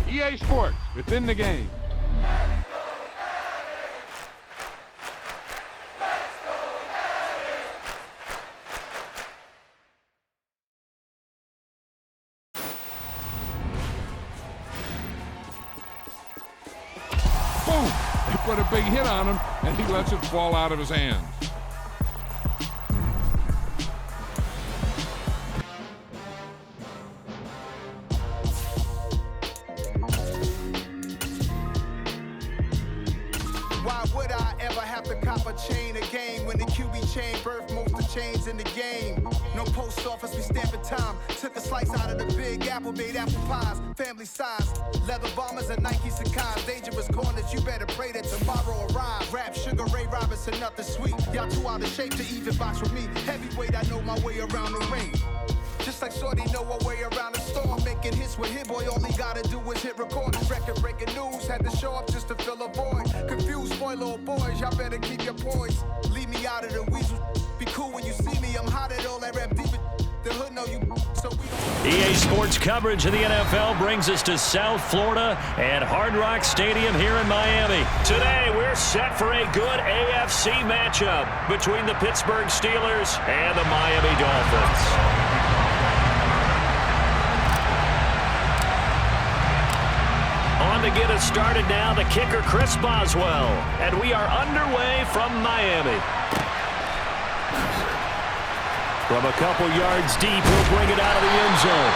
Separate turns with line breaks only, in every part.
EA Sports, within the game. Boom! They put a big hit on him, and he lets it fall out of his hands.
Why would I ever have to cop a chain a game when the QB chain birthed most of chains in the game? No post office, we stamping time. Took a slice out of the big apple, made apple pies, family size. Leather bombers and Nike Sacai's. Dangerous corners, you better pray that tomorrow arrives. Rap, Sugar Ray Robinson, nothing sweet. Y'all too out of shape to even box with me. Heavyweight, I know my way around the ring. Just like Shorty know her way around the storm. Making hits with Hit Boy, all he gotta do is hit record. Record breaking news, had to show up just to fill a void. Confused, spoil little boys, y'all better keep your poise. Leave me out of the weasel. Be cool when you see me, I'm hot at all that rap deep. The hood know you, so we don't.
EA Sports coverage of the NFL brings us to South Florida and Hard Rock Stadium here in Miami. Today, we're set for a good AFC matchup between the Pittsburgh Steelers and the Miami Dolphins. On to get us started now, the kicker, Chris Boswell. And we are underway from Miami. From a couple yards deep, he'll bring it out of the end zone.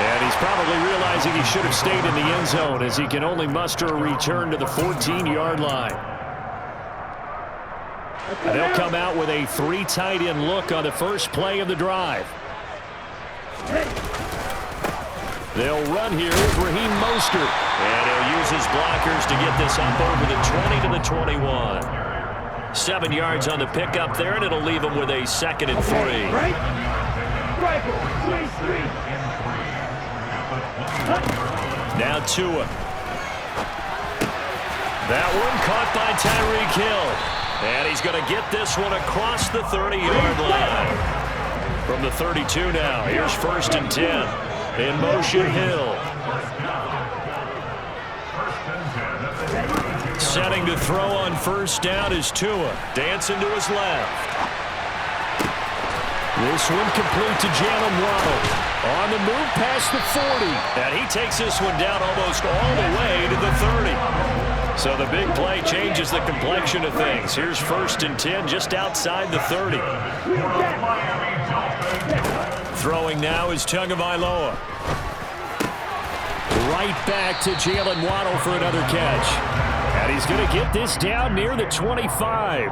And he's probably realizing he should have stayed in the end zone as he can only muster a return to the 14-yard line. And they'll come out with a 3 tight end look on the first play of the drive. They'll run here with Raheem Mostert. And he'll use his blockers to get this up over the 20 to the 21. 7 yards on the pickup there, and it'll leave him with a 2nd and 3. Now Tua. That one caught by Tyreek Hill. And he's going to get this one across the 30-yard line. From the 32 now, here's 1st and 10. In motion, Hill. Setting to throw on 1st down is Tua. Dancing to his left. This one complete to Jalen Waddle. On the move past the 40. And he takes this one down almost all the way to the 30. So the big play changes the complexion of things. Here's 1st and 10 just outside the 30. Throwing now is Tagovailoa. Right back to Jalen Waddle for another catch. And he's going to get this down near the 25.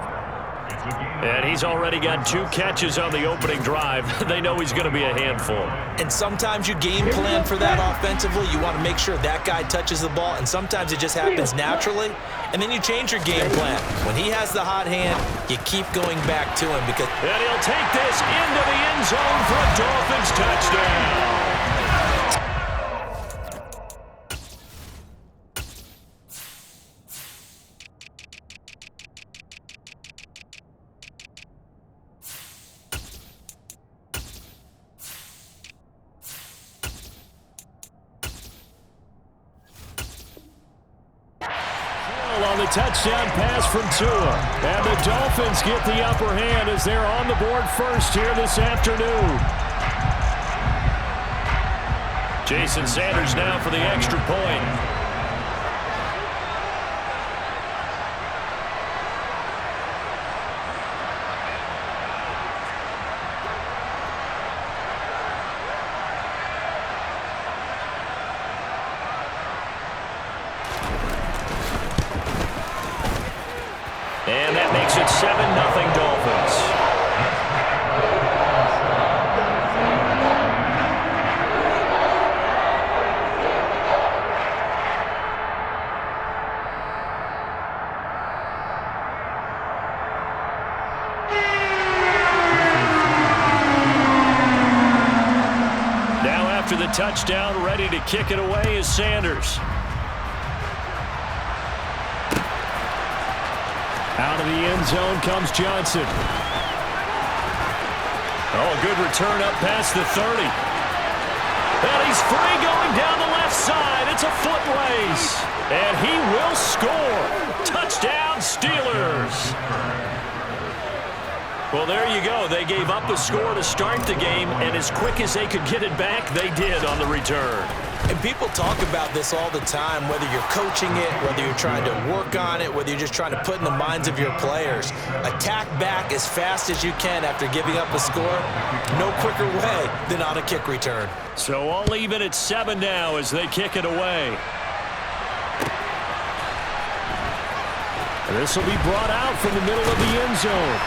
And he's already got 2 catches on the opening drive. They know he's going to be a handful.
And sometimes you game plan for that offensively. You want to make sure that guy touches the ball, and sometimes it just happens naturally. And then you change your game plan. When he has the hot hand, you keep going back to him because...
And he'll take this into the end zone for a Dolphins touchdown. On the touchdown pass from Tua. And the Dolphins get the upper hand as they're on the board first here this afternoon. Jason Sanders now for the extra point. And that makes it 7-0 Dolphins. Now after the touchdown, ready to kick it away is Sanders. Out of the end zone comes Johnson. Oh, good return up past the 30. And he's free going down the left side. It's a foot race. And he will score. Touchdown, Steelers. Well, there you go. They gave up the score to start the game, and as quick as they could get it back, they did on the return.
And people talk about this all the time, whether you're coaching it, whether you're trying to work on it, whether you're just trying to put in the minds of your players. Attack back as fast as you can after giving up a score. No quicker way than on a kick return.
So all even at 7 now as they kick it away. This will be brought out from the middle of the end zone.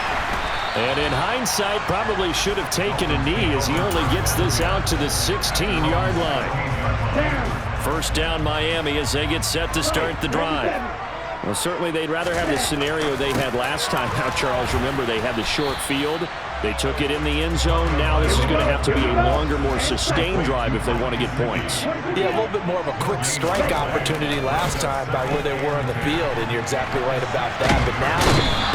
And in hindsight, probably should have taken a knee as he only gets this out to the 16-yard line. First down, Miami, as they get set to start the drive. Well, certainly they'd rather have the scenario they had last time. Now, Charles, remember, they had the short field. They took it in the end zone. Now this is going to have to be a longer, more sustained drive if they want to get points.
Yeah, a little bit more of a quick strike opportunity last time by where they were on the field, and you're exactly right about that. But now,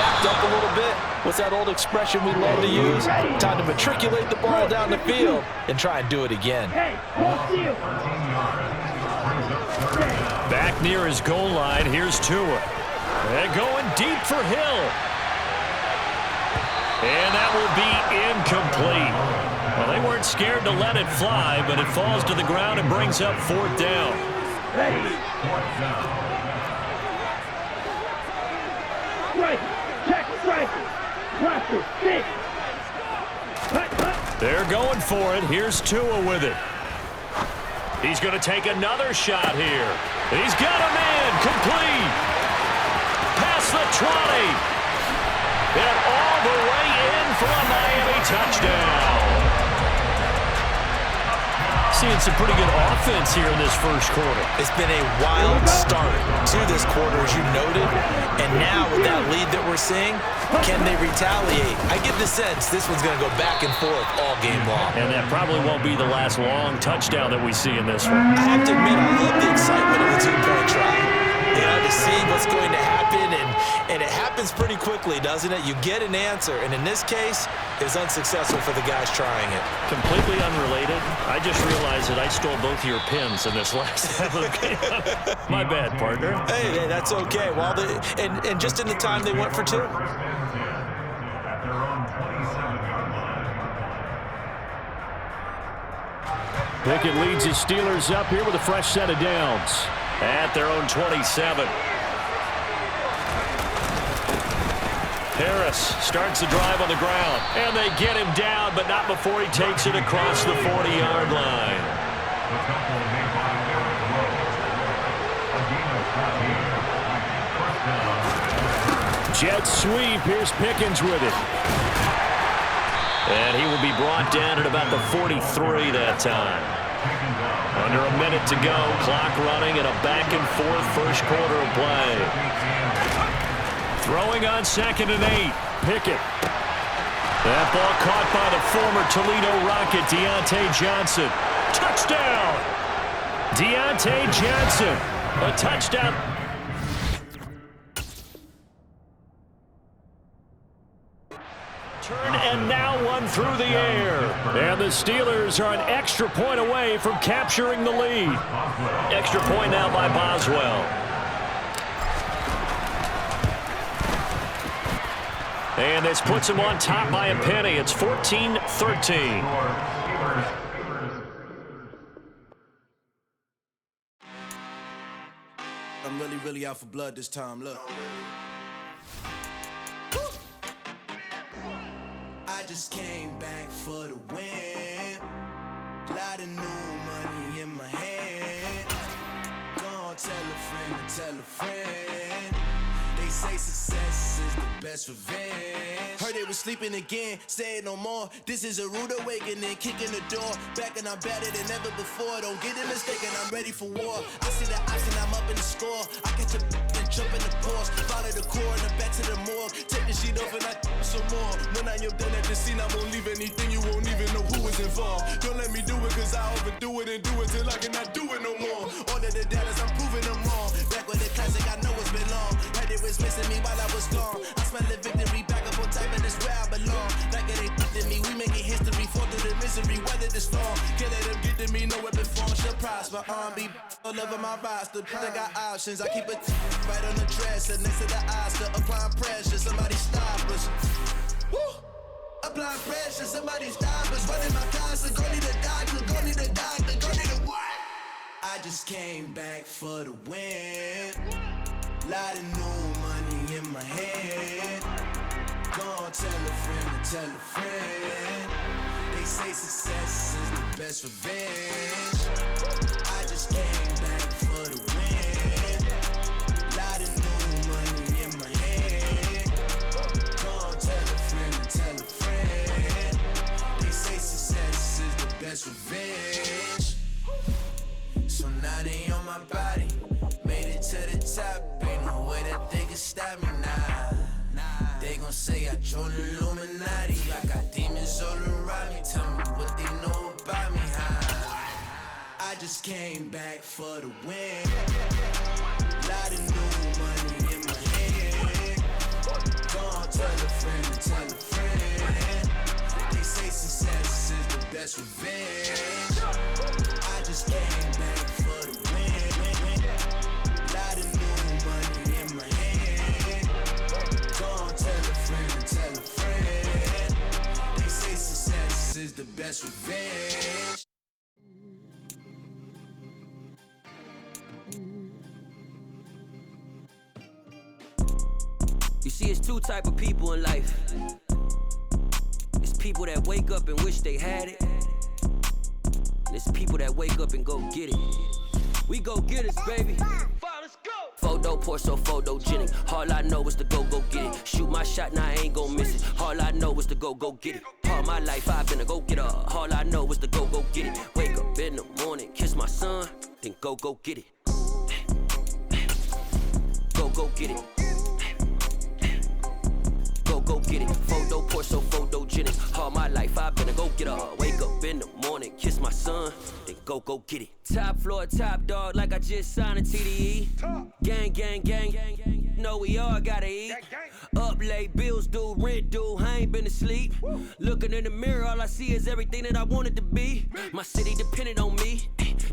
backed up a little bit. What's that old expression we love to use? Time to matriculate the ball down the field and try and do it again.
Back near his goal line, here's Tua. And going deep for Hill. And that will be incomplete. Well, they weren't scared to let it fly, but it falls to the ground and brings up 4th down. They're going for it. Here's Tua with it. He's going to take another shot here. He's got a man complete. Past the 20. And all the way in for a Miami touchdown. Seeing some pretty good offense here in this first quarter.
It's been a wild start to this quarter, as you noted. And now with that lead that we're seeing, can they retaliate? I get the sense this one's going to go back and forth all game long.
And that probably won't be the last long touchdown that we see in this one.
I have to admit, I love the excitement of the two-point try. You know, to see what's going to happen, and it happens pretty quickly, doesn't it? You get an answer, and in this case, it was unsuccessful for the guys trying it.
Completely unrelated. I just realized that I stole both of your pins in this last half of the game. My bad, partner.
Hey, that's okay. Well, and just in the time they went for 2.
Pickett leads his Steelers up here with a fresh set of downs. At their own 27. Harris starts the drive on the ground. And they get him down, but not before he takes it across the 40-yard line. Jet sweep. Here's Pickens with it. And he will be brought down at about the 43 that time. Under a minute to go, clock running, and a back-and-forth first quarter of play. Throwing on 2nd and 8, Pickett. That ball caught by the former Toledo Rocket, Deontay Johnson. Touchdown! Deontay Johnson, a touchdown. Turn and now one through the air. And the Steelers are an extra point away from capturing the lead. Extra point now by Boswell. And this puts him on top by a penny. It's 14-13.
I'm really out for blood this time. Look. I just came back for the win. Lot of new money in my hand. Gonna tell a friend to tell a friend. They say success is the best revenge. Heard they were sleeping again, saying no more. This is a rude awakening, kicking the door. Back and I'm better than ever before. Don't get it mistaken, I'm ready for war. I see the option, I'm up in the score. I catch a and jump in the course. Follow the core and the back to the morgue. Take the sheet off and I some more. When I am done at the scene, I won't leave anything. You won't even know who is involved. Don't let me do it, cause I overdo it and do it till I cannot do it no more. All of the doubters, I'm proving them wrong. Back with the classic, I know it's been long. Heard it was missing me while I was gone. I smell the victory back up on top, and it's where I belong. Like it ain't me, we making history. Fall through the misery, weather the storm. Can't let them get
to me, no weapon form should prosper. Be all over my roster. I got options. I keep it right on the dresser next to the Oscar. Applying pressure, somebody stop us. Woo! Applying pressure, somebody stop us. Running my constant, go need a doctor, go need a doctor, go need a what? I just came back for the win. Lot of new money in my head. Gonna tell a friend to tell a friend. They say success is the best revenge. I just came back for the win. Lot of new money in my head. Gonna tell a friend to tell a friend. They say success is the best revenge. So now they on my body. Made it to the top. Ain't no way that they can stop me now. They gon' say I joined the Illuminati. I got demons all around me. Tell me what they know about me, huh? I just came back for the win. Lot of new money in my head. Gonna tell a friend to tell a friend. They say success is the best revenge. I just came back for the win. Lot of new money in my head. Gonna tell a friend to tell a friend. They say success is the best revenge.
You see, it's two type of people in life. It's people that wake up and wish they had it. And it's people that wake up and go get it. We go get it, baby. Photo poor, so photogenic. All I know is to go get it. Shoot my shot, now I ain't gon' miss it. All I know is to go get it. All my life I've been a go-getter. All I know is to go get it. Wake up in the morning, kiss my son, then go get it. Go get it. Go get it. Photo poor, so photogenic. All my life I've been a go-getter. Wake up in the morning, kiss my son, then go get it. Top floor, top dog, like I just signed a TDE. Gang. Know we all gotta eat. Up late, bills due, rent due, I ain't been asleep. Looking in the mirror, all I see is everything that I wanted to be. My city depended on me,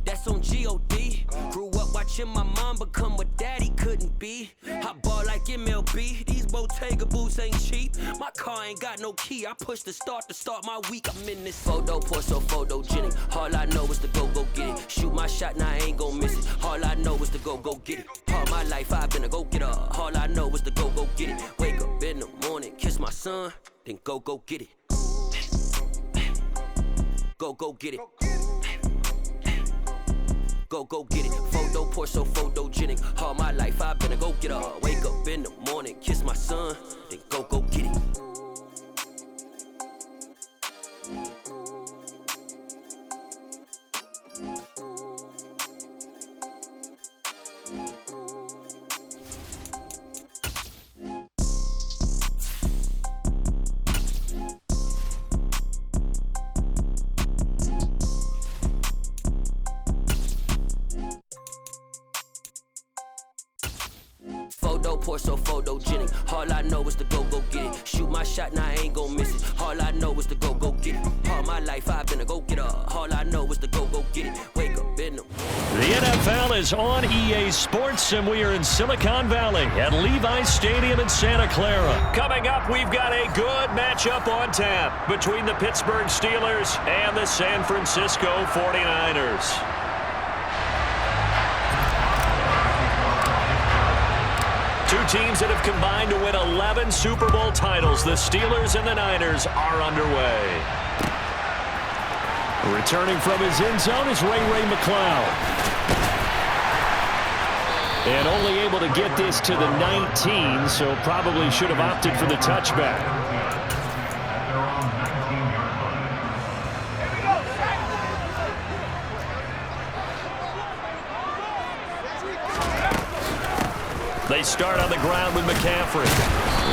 that's on G.O.D. Grew up watching my mom become what daddy couldn't be. I ball like MLB, these Bottega boots ain't cheap. My car ain't got no key, I push the start to start my week. I'm in this photo poor, so photogenic. All I know is to go get it. Shoot my shot, now I ain't gon' miss it. All I know is to go get it. All my life I've been a go-getter. All I know is to go get it. Wake up in the morning, kiss my son, then go get it. Go get it. Go get it. Photo poor, so photogenic. All my life I've been a go-getter. Wake up in the morning, kiss my son, then go get it. Photo poor, so photogenic. All I know is to go get it. Shoot my shot, now I ain't gon' miss it. All I know is to go get it. All my life I've been a go-getter. All I know is to go get it. Wake up in the...
The NFL is on EA Sports, and we are in Silicon Valley at Levi's Stadium in Santa Clara. Coming up, we've got a good matchup on tap between the Pittsburgh Steelers and the San Francisco 49ers. Two teams that have combined to win 11 Super Bowl titles. The Steelers and the Niners are underway. Returning from his end zone is Ray McCloud. And only able to get this to the 19, so probably should have opted for the touchback. They start on the ground with McCaffrey.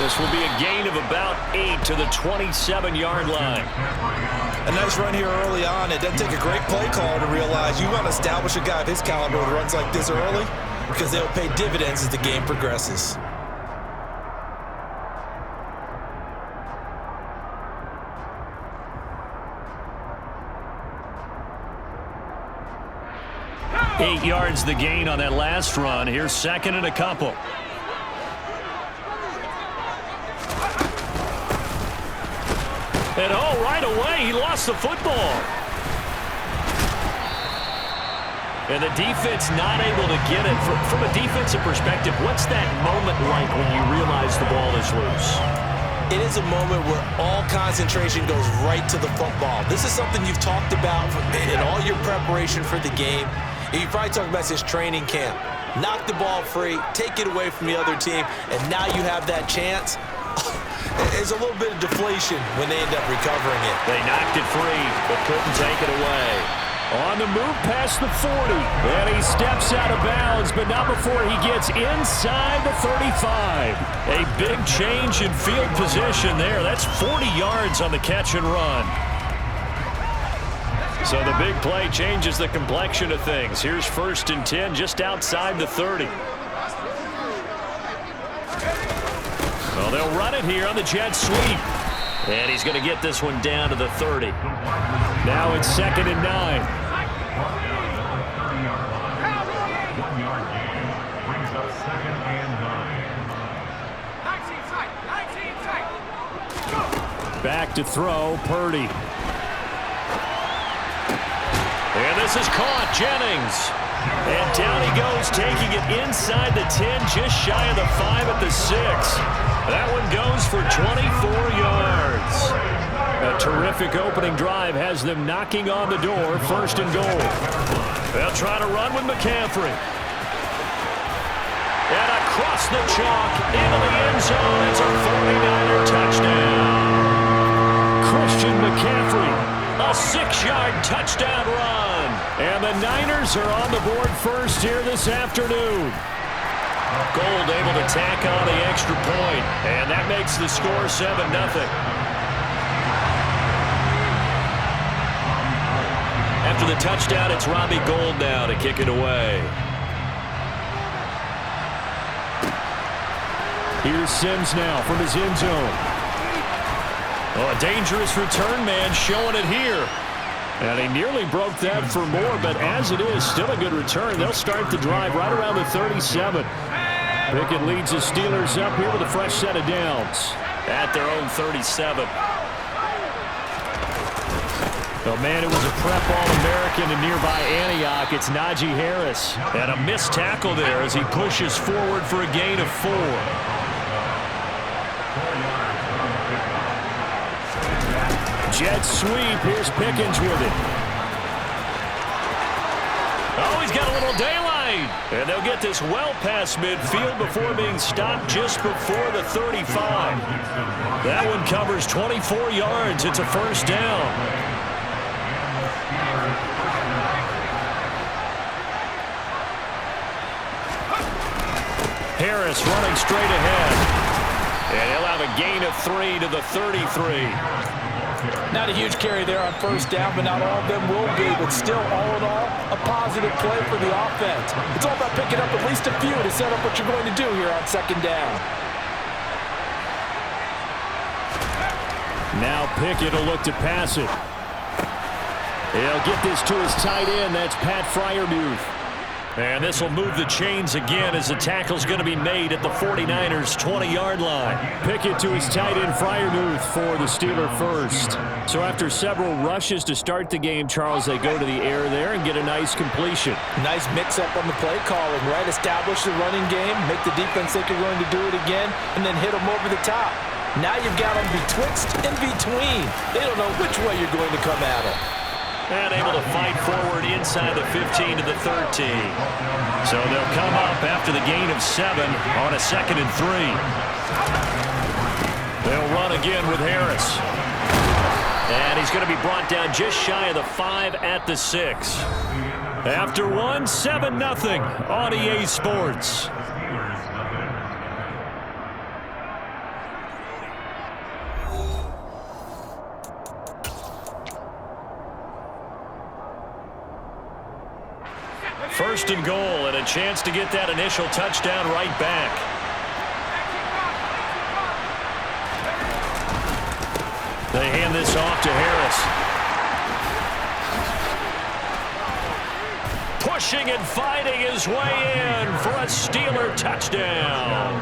This will be a gain of about 8 to the 27-yard line.
A nice run here early on. It doesn't take a great play caller to realize you want to establish a guy of his caliber with runs like this early because they'll pay dividends as the game progresses.
8 yards the gain on that last run. Here's second and a couple. And right away, he lost the football. And the defense not able to get it. From a defensive perspective, what's that moment like when you realize the ball is loose?
It is a moment where all concentration goes right to the football. This is something you've talked about in all your preparation for the game. You probably talked about this training camp. Knock the ball free, take it away from the other team, and now you have that chance. There's a little bit of deflation when they end up recovering it.
They knocked it free, but couldn't take it away. On the move past the 40, and he steps out of bounds, but not before he gets inside the 35. A big change in field position there. That's 40 yards on the catch and run. So the big play changes the complexion of things. Here's 1st and 10 just outside the 30. Well, they'll run it here on the jet sweep. And he's going to get this one down to the 30. Now it's 2nd and 9. Back to throw, Purdy. And this is caught, Jennings. And down he goes, taking it inside the 10, just shy of the 5 at the 6. That one goes for 24 yards. A terrific opening drive has them knocking on the door, 1st and goal. They'll try to run with McCaffrey. And across the chalk, into the end zone. It's a 49er touchdown. Christian McCaffrey, a 6-yard touchdown run. And the Niners are on the board first here this afternoon. Gold able to tack on the extra point, and that makes the score 7-0. After the touchdown, it's Robbie Gould now to kick it away. Here's Sims now from his end zone. Oh, a dangerous return man showing it here. And he nearly broke that for more, but as it is, still a good return. They'll start the drive right around the 37. Pickett leads the Steelers up here with a fresh set of downs at their own 37. Oh, man, it was a prep All-American in nearby Antioch. It's Najee Harris. And a missed tackle there as he pushes forward for a gain of 4. Jet sweep. Here's Pickens with it. Oh, he's got a little daylight. And they'll get this well past midfield before being stopped just before the 35. That one covers 24 yards. It's a 1st down. Harris running straight ahead. And he'll have a gain of 3 to the 33.
Not a huge carry there on 1st down, but not all of them will be. But still, all in all, a positive play for the offense. It's all about picking up at least a few to set up what you're going to do here on 2nd down. Now Pickett will look to pass it. He'll get this to his tight end. That's Pat Freiermuth. And this will move the chains again as the tackle's going to be made at the 49ers' 20-yard line. Pickett to his tight end, Freiermuth, for the Steeler first. So after several rushes to start the game, Charles, they go to the air there and get a nice completion. Nice mix-up on the play calling, right? Establish the running game, make the defense think you're going to do it again, and then hit them over the top. Now you've got them betwixt and between. They don't know which way you're going to come at them. And able to fight forward inside the 15 to the 13. So they'll come up after the gain of 7 on a 2nd and 3. They'll run again with Harris. And he's going to be brought down just shy of the 5 at the 6. After one, 7-0 on EA Sports. First and goal, and a chance to get that initial touchdown right back. They hand this off to Harris. Push
pushing and fighting his way in for a Steeler touchdown.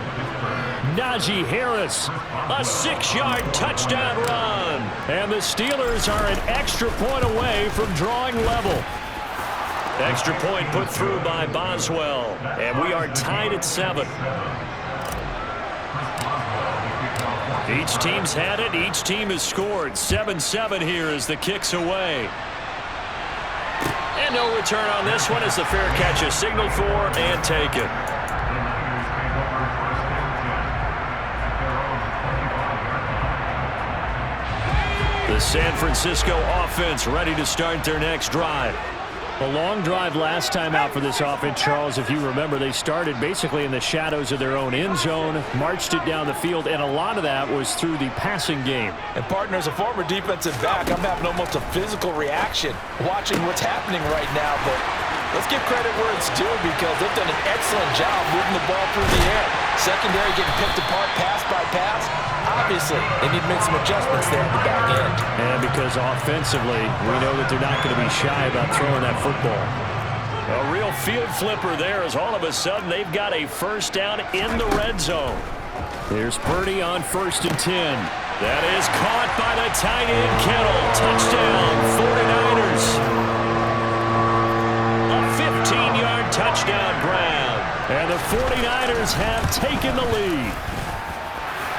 Najee Harris, a 6-yard touchdown run. And the Steelers are an extra point away from drawing level. Extra point put through by Boswell. And we are tied at 7. Each team's had it. Each team has scored. 7-7 here as the kick's away. And no return on this one as the fair catch is signaled for and taken. The San Francisco offense ready to start their next drive.
A long drive last time out for this offense, Charles. If you remember, they started basically in the shadows of their own end zone, marched it down the field, and a lot of that was through the passing game.
And partner, as a former defensive back, I'm having almost a physical reaction watching what's happening right now. But let's give credit where it's due because they've done an excellent job moving the ball through the air. Secondary getting picked apart pass by pass. Obviously, they need to make some adjustments there at the back end.
And because offensively, we know that they're not going to be shy about throwing that football.
A real field flipper there as all of a sudden they've got a first down in the red zone.
Here's Purdy on 1st and 10.
That is caught by the tight end Kittle. Touchdown, 49ers. A 15-yard touchdown grab.
And the 49ers have taken the lead.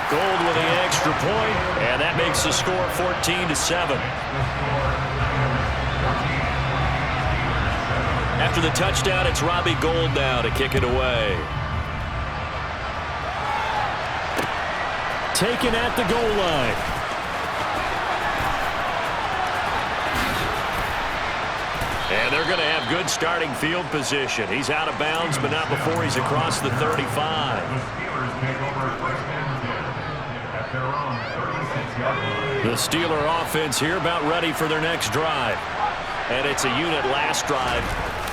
Gold with the extra point, and that makes the score 14-7. After the touchdown, it's Robbie Gould now to kick it away.
Taken at the goal line.
And they're going to have good starting field position. He's out of bounds, but not before he's across the 35. The Steeler offense here about ready for their next drive. And it's a unit last drive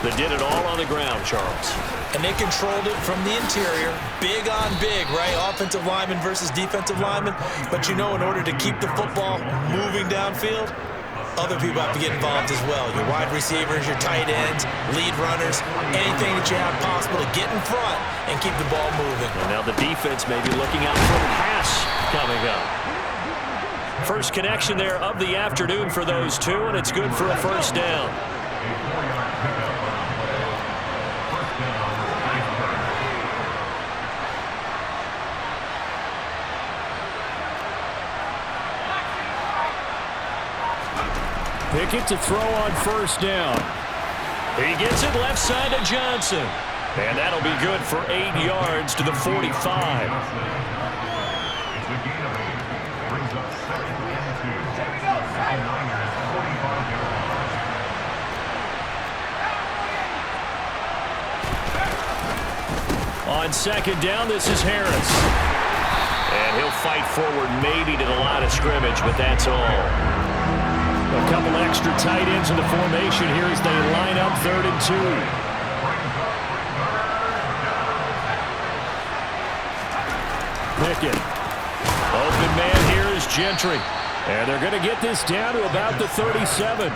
that did it all on the ground, Charles.
And they controlled it from the interior. Big on big, right? Offensive lineman versus defensive lineman. But you know, in order to keep the football moving downfield, other people have to get involved as well. Your wide receivers, your tight ends, lead runners, anything that you have possible to get in front and keep the ball moving.
And now the defense may be looking out for a pass coming up. First connection there of the afternoon for those two, and it's good for a first down.
Pickett to throw on 1st down.
He gets it left side to Johnson. And that'll be good for 8 yards to the 45. On 2nd down, this is Harris. And he'll fight forward maybe to the line of scrimmage, but that's all.
A couple extra tight ends in the formation here as they line up 3rd and 2. Pickett.
Open man here is Gentry.
And they're going to get this down to about the 37.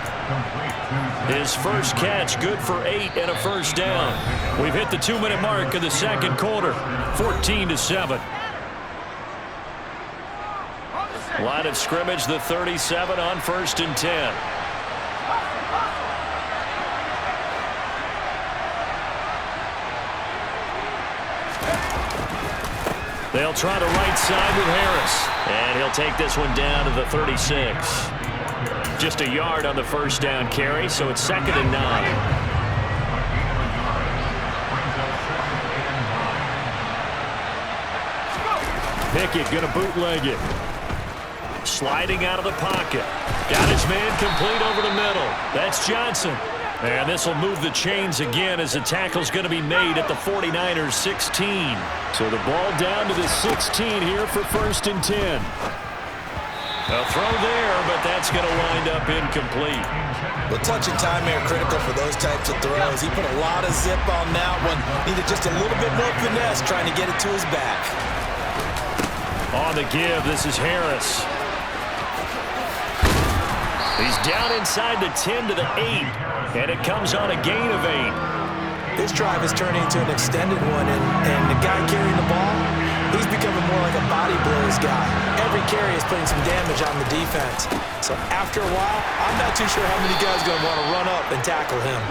His first catch, good for 8 and a first down. We've hit the 2-minute mark of the second quarter, 14-7. Line of scrimmage, the 37 on 1st and 10. They'll try the right side with Harris. And he'll take this one down to the 36. Just a yard on the first down carry, so it's 2nd and 9.
Pickett going to bootleg it.
Sliding out of the pocket. Got his man complete over the middle. That's Johnson. And this will move the chains again as the tackle's going to be made at the 49ers 16.
So the ball down to the 16 here for 1st and 10.
A throw there, but that's going to wind up incomplete.
Well, touch and time are critical for those types of throws. He put a lot of zip on that one. Needed just a little bit more finesse trying to get it to his back.
On the give, this is Harris. He's down inside the 10 to the 8, and it comes on a gain of 8.
This drive is turning into an extended one, and the guy carrying the ball, he's becoming more like a body blows guy. Every carry is putting some damage on the defense. So after a while, I'm not too sure how many guys are going to want to run up and tackle him.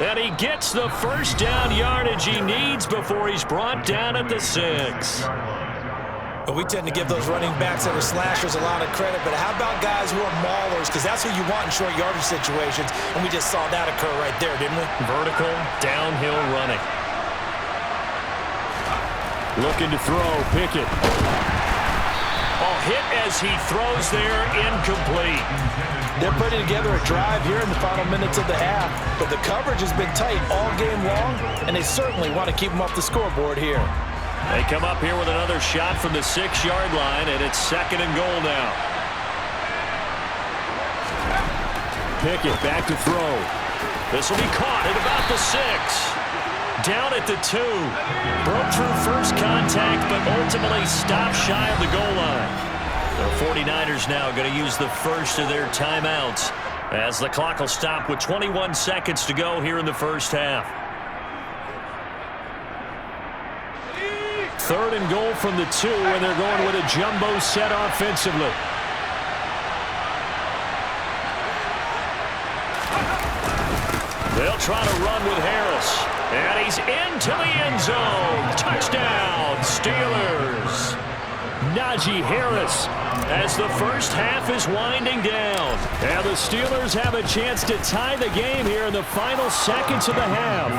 And he gets the first down yardage he needs before he's brought down at the 6.
But we tend to give those running backs that are slashers a lot of credit, but how about guys who are maulers? Because that's who you want in short yardage situations, and we just saw that occur right there, didn't we?
Vertical, downhill running. Looking to throw, Pickett. Oh, hit as he throws there, incomplete.
They're putting together a drive here in the final minutes of the half, but the coverage has been tight all game long, and they certainly want to keep them off the scoreboard here.
They come up here with another shot from the 6-yard line, and it's 2nd and goal now. Pickett back to throw. This will be caught at about the 6. Down at the 2. Broke through first contact, but ultimately stopped shy of the goal line. The 49ers now going to use the first of their timeouts as the clock will stop with 21 seconds to go here in the first half. 3rd and goal from the 2, and they're going with a jumbo set offensively. They'll try to run with Harris. And he's into the end zone. Touchdown, Steelers. Najee Harris as the first half is winding down. And the Steelers have a chance to tie the game here in the final seconds of the half.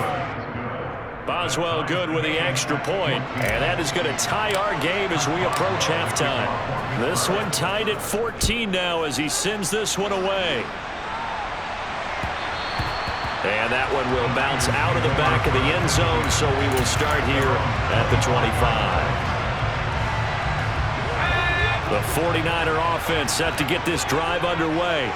Boswell good with the extra point, and that is going to tie our game as we approach halftime. This one tied at 14 now as he sends this one away. And that one will bounce out of the back of the end zone, so we will start here at the 25. The 49er offense set to get this drive underway.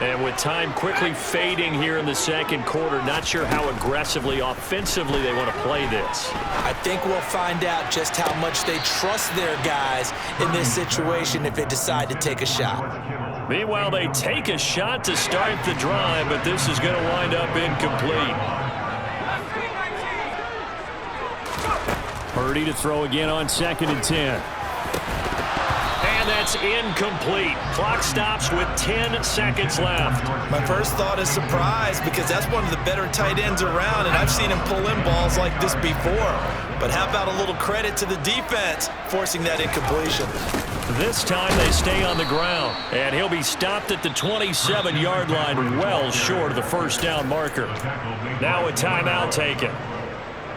And with time quickly fading here in the second quarter, not sure how aggressively, offensively they want to play this.
I think we'll find out just how much they trust their guys in this situation if they decide to take a shot.
Meanwhile, they take a shot to start the drive, but this is going to wind up incomplete. Purdy to throw again on 2nd and 10. And that's incomplete. Clock stops with 10 seconds left.
My first thought is surprise because that's one of the better tight ends around, and I've seen him pull in balls like this before. But how about a little credit to the defense forcing that incompletion?
This time they stay on the ground, and he'll be stopped at the 27-yard line, well short of the first down marker. Now a timeout taken.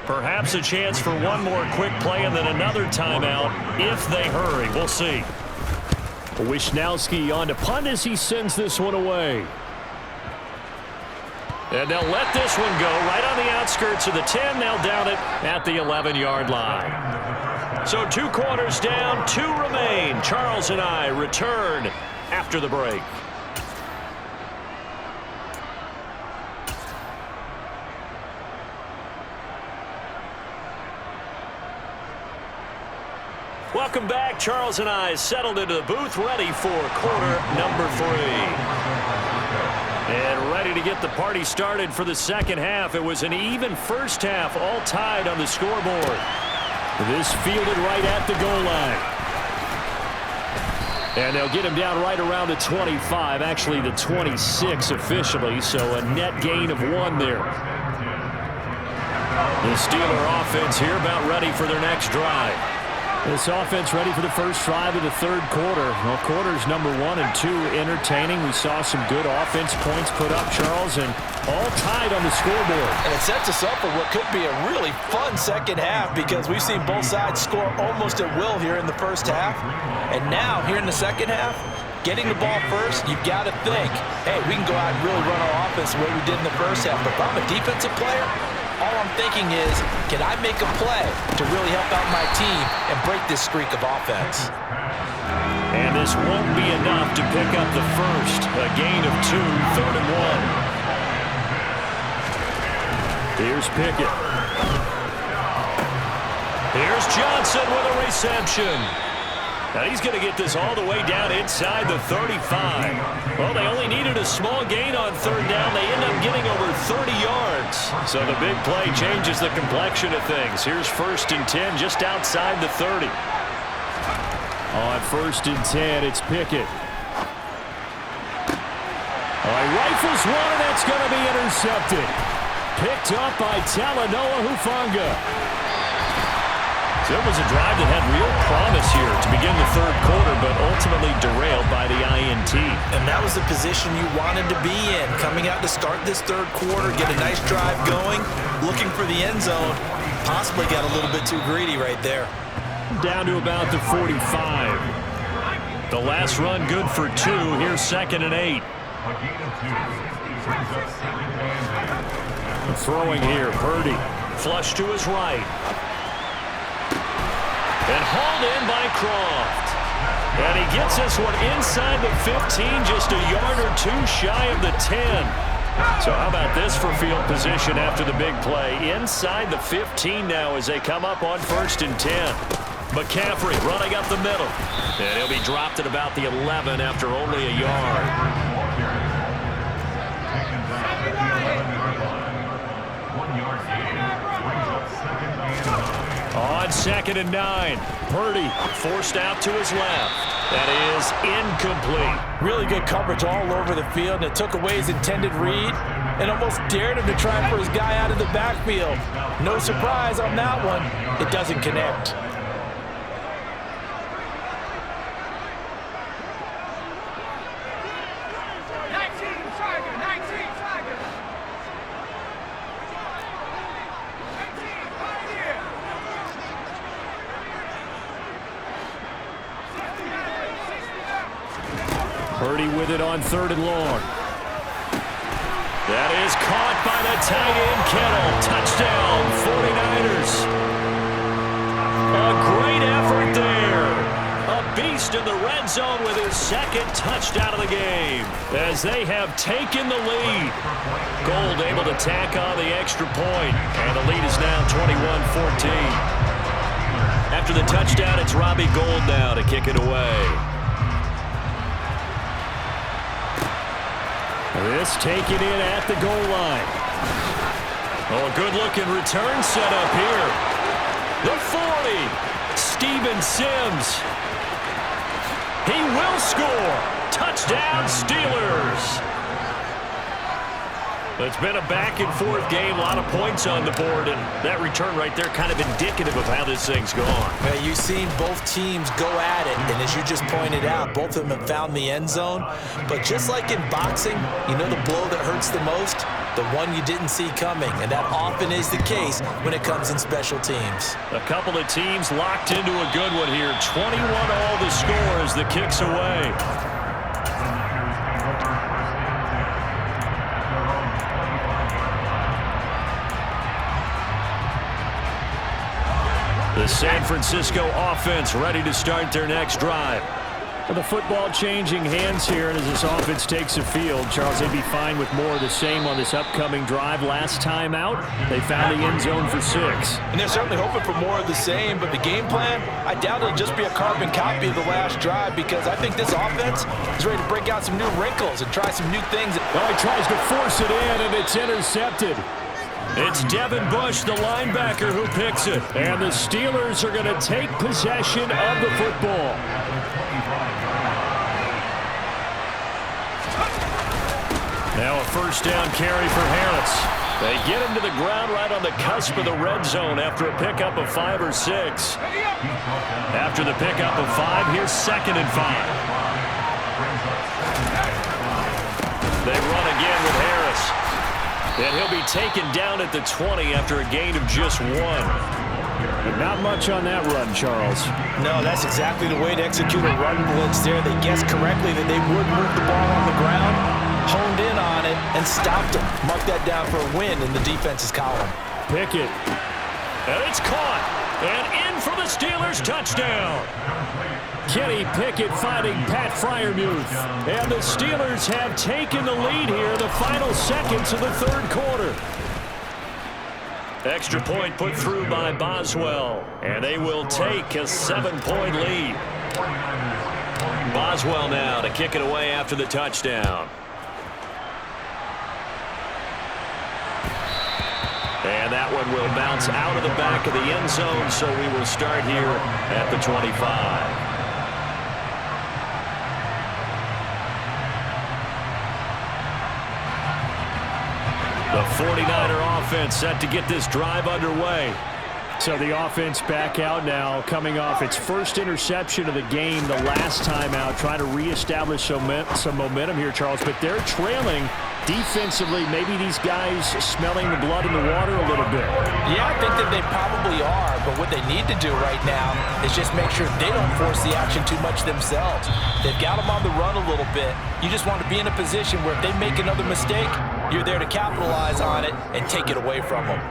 Perhaps a chance for one more quick play and then another timeout if they hurry. We'll see. Wisnowski on to punt as he sends this one away. And they'll let this one go right on the outskirts of the 10. They'll down it at the 11-yard line. So 2 quarters down, 2 remain. Charles and I return after the break. Welcome back. Charles and I settled into the booth, ready for quarter number 3. And ready to get the party started for the second half. It was an even first half, all tied on the scoreboard. This fielded right at the goal line. And they'll get him down right around the 25, actually the 26 officially, so a net gain of 1 there. The Steeler offense here about ready for their next drive. This offense ready for the first drive of the third quarter. Well, quarters number 1 and 2 entertaining. We saw some good offense points put up, Charles, and all tied on the scoreboard. And it sets us up for what could be a really fun second half because we've seen both sides score almost at will here in the first half. And now, here in the second half, getting the ball first, you've got to think, hey, we can go out and really run our offense the way we did in the first half. But if I'm a defensive player, all I'm thinking is, can I make a play to really help out my team and break this streak of offense? And this won't be enough to pick up the first. A gain of 2, 3rd and 1. Here's Pickett. Here's Johnson with a reception. Now he's going to get this all the way down inside the 35. Well, they only needed a small gain on 3rd down. They end up getting over 30 yards.
yards. So the big play changes the complexion of things. Here's 1st and 10 just outside the 30.
On 1st and 10, it's Pickett. He rifles one, and that's going to be intercepted. Picked up by Talanoa Hufanga. So it was a drive that had real promise here to begin the 3rd quarter, but ultimately derailed by the INT.
And that was the position you wanted to be in. Coming out to start this 3rd quarter, get a nice drive going, looking for the end zone. Possibly got a little bit too greedy right there.
Down to about the 45.
The last run good for 2. Here's 2nd and 8.
Throwing here, Purdy.
Flush to his right. And hauled in by Croft. And he gets this one inside the 15, just a yard or 2 shy of the 10. So how about this for field position after the big play? Inside the 15 now as they come up on 1st and 10. McCaffrey running up the middle. And he'll be dropped at about the 11 after only a yard.
On 2nd and 9, Purdy
Forced out to his left. That is incomplete.
Really good coverage all over the field, and it took away his intended read and almost dared him to try for his guy out of the backfield. No surprise on that one. It doesn't connect.
Purdy with it on 3rd and long.
That is caught by the tight end, Kittle. Touchdown, 49ers. A great effort there. A beast in the red zone with his 2nd touchdown of the game as they have taken the lead. Gold able to tack on the extra point, and the lead is now 21-14. After the touchdown, it's Robbie Gould now to kick it away.
This taken in at the goal line.
Oh, a good-looking return set up here. The 40. Steven Sims. He will score. Touchdown, Steelers. It's been a back-and-forth game, a lot of points on the board, and that return right there kind of indicative of how this thing's gone.
Yeah, you've seen both teams go at it, and as you just pointed out, both of them have found the end zone. But just like in boxing, you know the blow that hurts the most? The one you didn't see coming, and that often is the case when it comes in special teams.
A couple of teams locked into a good one here. 21 all the score as the kick's away. The San Francisco offense ready to start their next drive.
Well, the football changing hands here, and as this offense takes the field, Charles, they'd be fine with more of the same on this upcoming drive. Last time out, they found the end zone for 6.
And they're certainly hoping for more of the same, but the game plan, I doubt it'll just be a carbon copy of the last drive, because I think this offense is ready to break out some new wrinkles and try some new things.
Well, he tries to force it in, and it's intercepted.
It's Devin Bush, the linebacker, who picks it.
And the Steelers are going to take possession of the football.
Now a 1st down carry for Harris. They get him to the ground right on the cusp of the red zone after a pickup of 5 or 6. After the pickup of 5, here's 2nd and 5. They run again with Harris. And he'll be taken down at the 20 after a gain of just 1.
But not much on that run, Charles.
No, that's exactly the way to execute a run blitz there. They guessed correctly that they would move the ball on the ground, honed in on it, and stopped him. Mark that down for a win in the defense's column.
Pickett.
And it's caught. And in for the Steelers touchdown.
Kenny Pickett finding Pat Freiermuth.
And the Steelers have taken the lead here in the final seconds of the 3rd quarter. Extra point put through by Boswell. And they will take a 7-point lead. Boswell now to kick it away after the touchdown. that one will bounce out of the back of the end zone, so we will start here at the 25. The 49er offense set to get this drive underway.
So the offense back out now, coming off its first interception of the game the last time out, trying to reestablish some momentum here, Charles. But they're trailing defensively. Maybe these guys smelling the blood in the water a little bit.
Yeah, I think that they probably are. But what they need to do right now is just make sure they don't force the action too much themselves. They've got them on the run a little bit. You just want to be in a position where if they make another mistake, you're there to capitalize on it and take it away from them.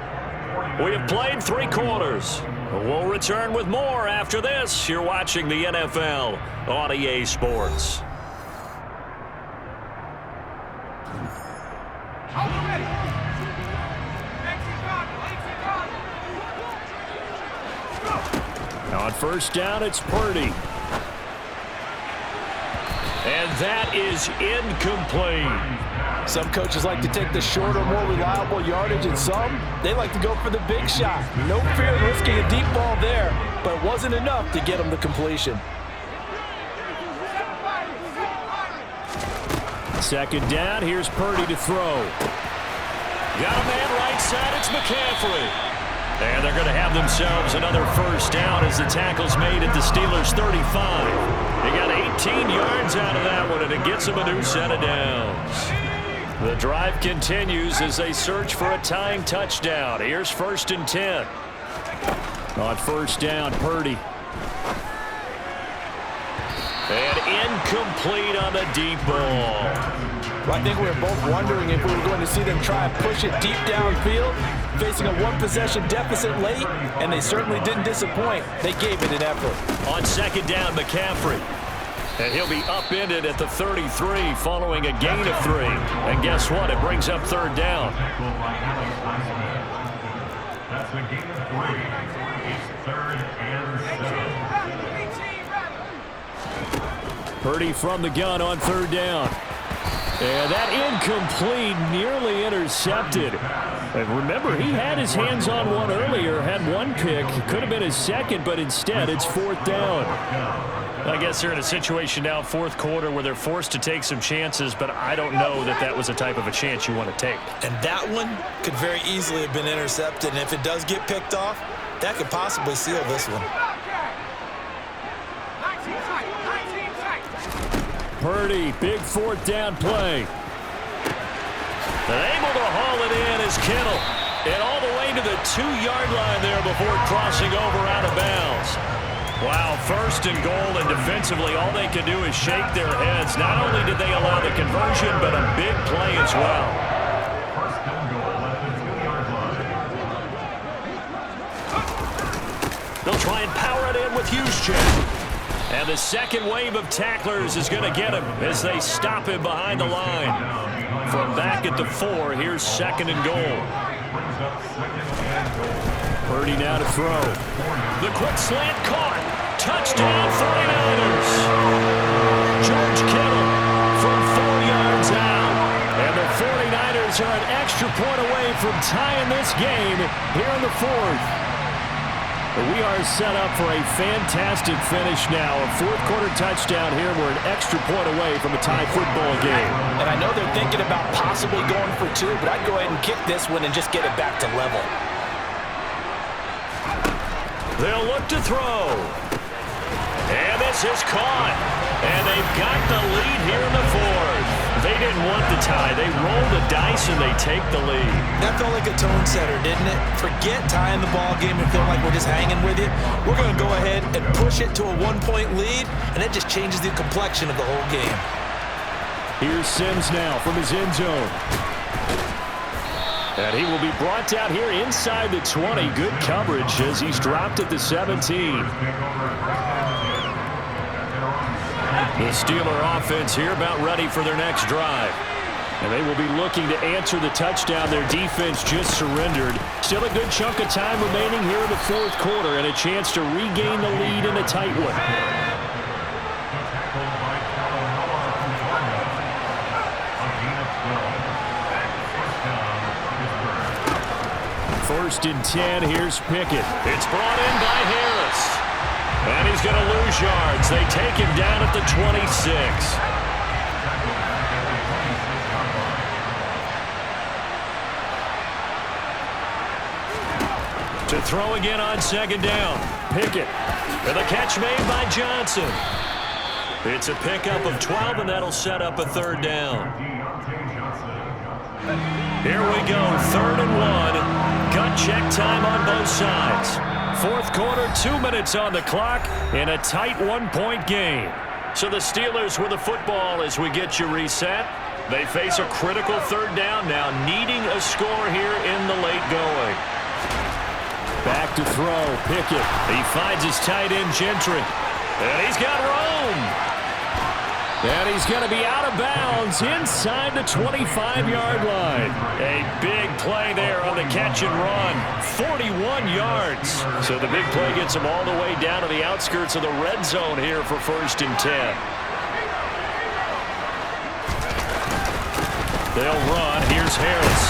We have played 3 quarters. We'll return with more after this. You're watching the NFL on EA Sports.
On first down, it's Purdy.
And that is incomplete.
Some coaches like to take the shorter, more reliable yardage, and some, they like to go for the big shot. No fear in risking a deep ball there, but it wasn't enough to get them the completion.
Second down, here's Purdy to throw.
Got a man right side, it's McCaffrey. And they're going to have themselves another first down as the tackle's made at the Steelers' 35. They got 18 yards out of that one, and it gets them a new set of downs. The drive continues as they search for a tying touchdown. Here's 1st and 10.
On first down, Purdy.
And incomplete on the deep ball.
Well, I think we were both wondering if we were going to see them try and push it deep downfield, facing a one-possession deficit late, and they certainly didn't disappoint. They gave it an effort.
On second down, McCaffrey. And he'll be upended at the 33 following a gain of 3. And guess what? It brings up 3rd down.
That's a gain of 3. It's 3rd and 7.
Purdy from the gun on 3rd down. And that incomplete, nearly intercepted. And remember, he had his hands on one earlier, had one pick. Could have been his second, but instead it's 4th down.
I guess they're in a situation now, 4th quarter, where they're forced to take some chances, but I don't know that that was the type of a chance you want to take.
And that one could very easily have been intercepted, and if it does get picked off, that could possibly seal this one.
Purdy, big 4th down play.
And able to haul it in is Kittle. And all the way to the 2-yard line there before crossing over out of bounds. Wow, 1st and goal, and defensively all they could do is shake their heads. Not only did they allow the conversion, but a big play as well.
1st and goal at the 2-yard line.
They'll try and power it in with Juszczyk. And the second wave of tacklers is going to get him as they stop him behind the line. From back at the 4, here's 2nd and goal.
Purdy now to throw.
The quick slant caught. Touchdown 49ers. George Kittle from 4 yards out. And the 49ers are an extra point away from tying this game here in the 4th.
We are set up for a fantastic finish now. A 4th quarter touchdown here. We're an extra point away from a tie football game.
And I know they're thinking about possibly going for 2, but I'd go ahead and kick this one and just get it back to level.
They'll look to throw. And this is caught. And they've got the lead here in the 4th. They didn't want the tie. They roll the dice and they take the lead.
That felt like a tone setter, didn't it? Forget tying the ball game and feeling like we're just hanging with you. We're going to go ahead and push it to a 1-point lead, and it just changes the complexion of the whole game.
Here's Sims now from his end zone. And he will be brought down here inside the 20. Good coverage as he's dropped at the 17.
The Steeler offense here about ready for their next drive.
And they will be looking to answer the touchdown their defense just surrendered. Still a good chunk of time remaining here in the 4th quarter and a chance to regain the lead in a tight one. 1st and 10. Here's Pickett.
It's brought in by Harris. And he's going to lose yards. They take him down at the 26. To throw again on 2nd down. Pickett. And the catch made by Johnson. It's a pickup of 12, and that'll set up a 3rd down. Here we go, 3rd and 1. Gut check time on both sides. 4th quarter, 2 minutes on the clock in a tight 1-point game. So the Steelers with the football as we get you reset. They face a critical 3rd down now, needing a score here in the late going.
Back to throw, Pickett.
He finds his tight end, Gentry. And he's got room.
And he's going to be out of bounds inside the 25-yard line.
A big play there on the catch and run. 41 yards. So the big play gets him all the way down to the outskirts of the red zone here for 1st and 10. They'll run. Here's Harris.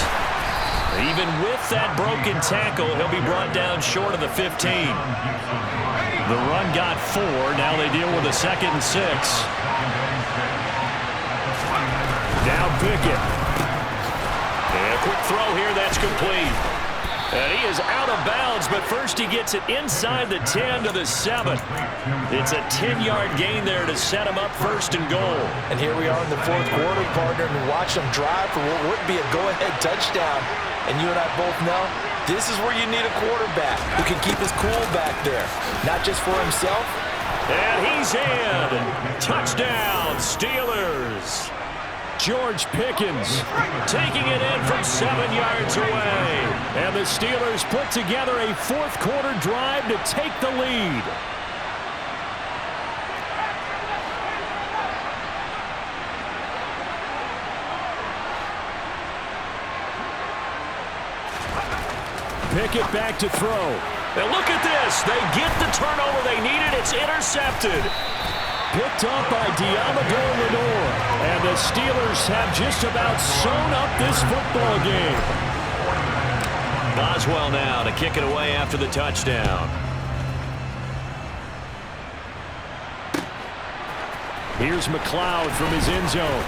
Even with that broken tackle, he'll be brought down short of the 15. The run got 4. Now they deal with a 2nd and 6.
Now Pickett.
And a quick throw here. That's complete. And he is out of bounds, but first he gets it inside the 10 to the 7. It's a 10-yard gain there to set him up 1st and goal.
And here we are in the 4th quarter, partner, and watch them drive for what would be a go-ahead touchdown. And you and I both know this is where you need a quarterback who can keep his cool back there, not just for himself.
And he's in. Touchdown, Steelers.
George Pickens
taking it in from 7 yards away.
And the Steelers put together a 4th quarter drive to take the lead. Pickett back to throw.
And look at this. They get the turnover they needed. It's intercepted.
Picked up by Diamador Lenore. And the Steelers have just about sewn up this football game.
Boswell now to kick it away after the touchdown.
Here's McLeod from his end zone.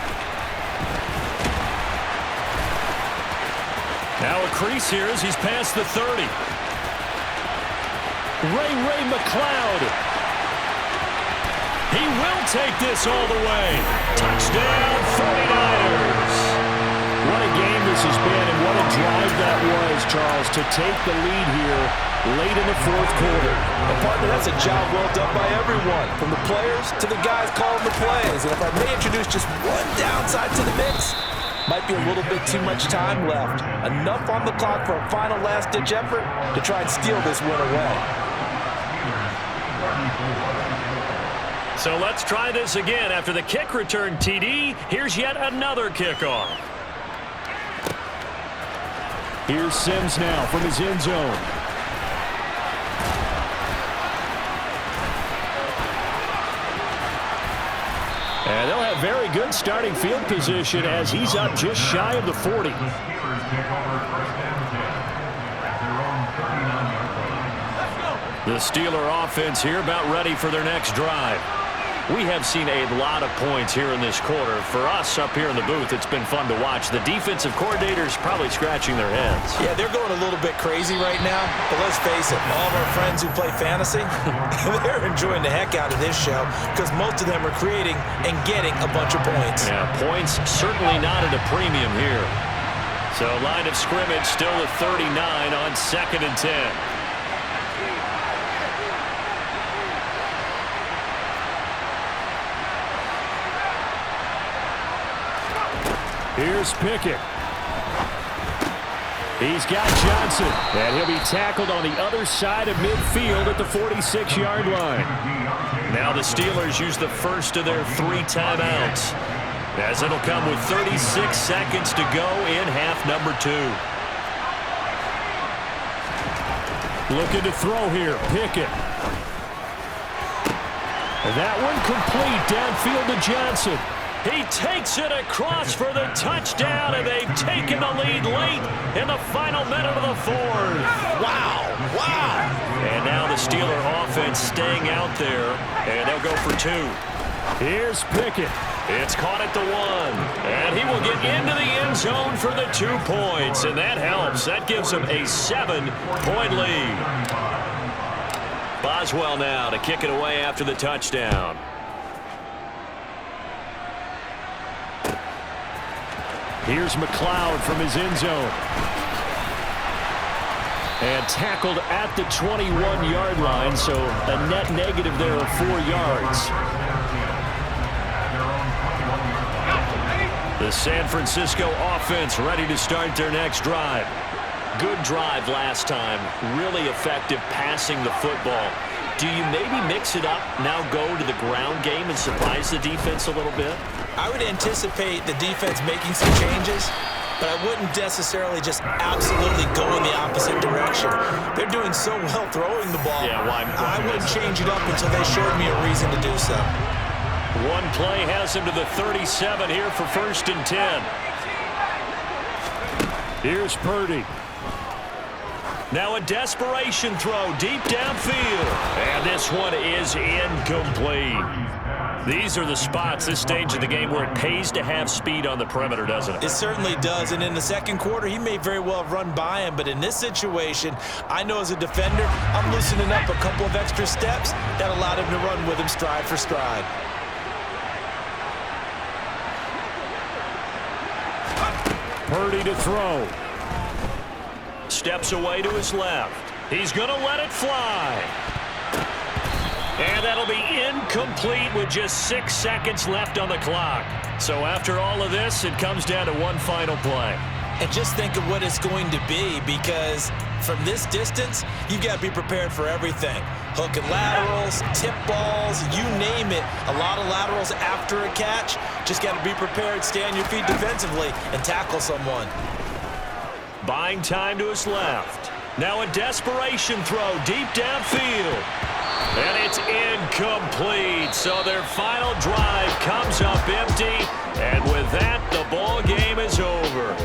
Now a crease here as he's past the 30.
Ray McLeod.
He will take this all the way. Touchdown, 49ers.
What a game this has been, and what a drive that was, Charles, to take the lead here late in the 4th quarter.
And partner, that's a job well done by everyone, from the players to the guys calling the plays. And if I may introduce just one downside to the mix, might be a little bit too much time left. Enough on the clock for a final last-ditch effort to try and steal this win away.
So let's try this again. After the kick return TD, here's yet another kickoff.
Here's Sims now from his end zone. And they'll have very good starting field position as he's up just shy of the 40.
The Steeler offense here about ready for their next drive. We have seen a lot of points here in this quarter. For us up here in the booth, it's been fun to watch. The defensive coordinators probably scratching their heads.
Yeah, they're going a little bit crazy right now. But let's face it, all of our friends who play fantasy, they're enjoying the heck out of this show because most of them are creating and getting a bunch of points.
Yeah, points certainly not at a premium here. So line of scrimmage still at 39 on 2nd and 10.
Here's Pickett. He's got Johnson, and he'll be tackled on the other side of midfield at the 46-yard line.
Now the Steelers use the first of their 3 timeouts, as it'll come with 36 seconds to go in half number 2.
Looking to throw here, Pickett. And that one complete downfield to Johnson.
He takes it across for the touchdown, and they've taken the lead late in the final minute of the fourth.
Wow.
And now the Steeler offense staying out there, and they'll go for two.
Here's Pickett.
It's caught at the 1, and he will get into the end zone for the 2 points, and that helps. That gives him a 7-point lead. Boswell now to kick it away after the touchdown.
Here's McLeod from his end zone. And tackled at the 21-yard line, so a net negative there of 4 yards.
The San Francisco offense ready to start their next drive. Good drive last time. Really effective passing the football. Do you maybe mix it up, now go to the ground game and surprise the defense a little bit?
I would anticipate the defense making some changes, but I wouldn't necessarily just absolutely go in the opposite direction. They're doing so well throwing the ball.
Yeah,
I wouldn't change it up until they showed me a reason to do so.
One play has him to the 37 here for 1st and 10.
Here's Purdy.
Now a desperation throw deep downfield. And this one is incomplete. These are the spots, this stage of the game, where it pays to have speed on the perimeter, doesn't it?
It certainly does, and in the second quarter, he may very well have run by him, but in this situation, I know as a defender, I'm loosening up a couple of extra steps that allowed him to run with him stride for stride.
Purdy to throw.
Steps away to his left. He's going to let it fly. And that'll be incomplete with just 6 seconds left on the clock. So after all of this, it comes down to one final play.
And just think of what it's going to be, because from this distance, you've got to be prepared for everything. Hook and laterals, tip balls, you name it. A lot of laterals after a catch. Just got to be prepared, stay on your feet defensively, and tackle someone.
Buying time to his left. Now a desperation throw deep downfield. And it's incomplete. So their final drive comes up empty. And with that, the ball game is over.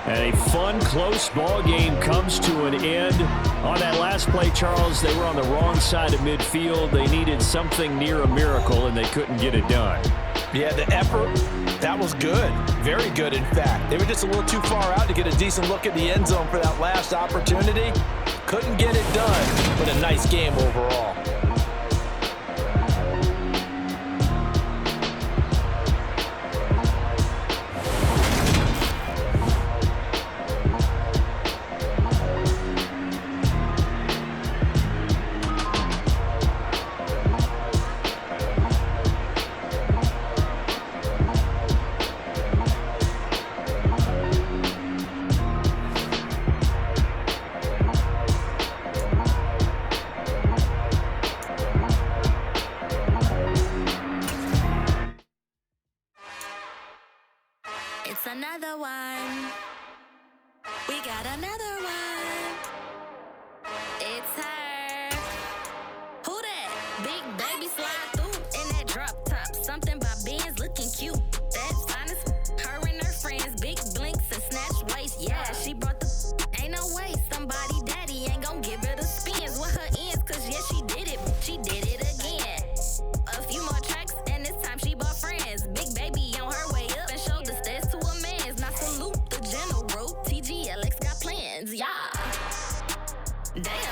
And a fun, close ball game comes to an end. On that last play, Charles, they were on the wrong side of midfield. They needed something near a miracle, and they couldn't get it done.
Yeah, the effort, that was good. Very good, in fact. They were just a little too far out to get a decent look at the end zone for that last opportunity. Couldn't get it done, but a nice game overall.
It's another one. We got another one. It's her. Who that? Big baby slide through in that drop top. Something by Benz looking cute. That's honest. Her and her friends, big blinks and snatch waist. Yeah, she brought the. Ain't no way somebody daddy ain't gon' give her the spins with her ends. Cause yeah, she did it. She did it again. A few more tracks and this time she bought friends. Big baby on her way up and showed the stairs to a man's. Not salute the general. TGLX got plans. Yeah. Damn.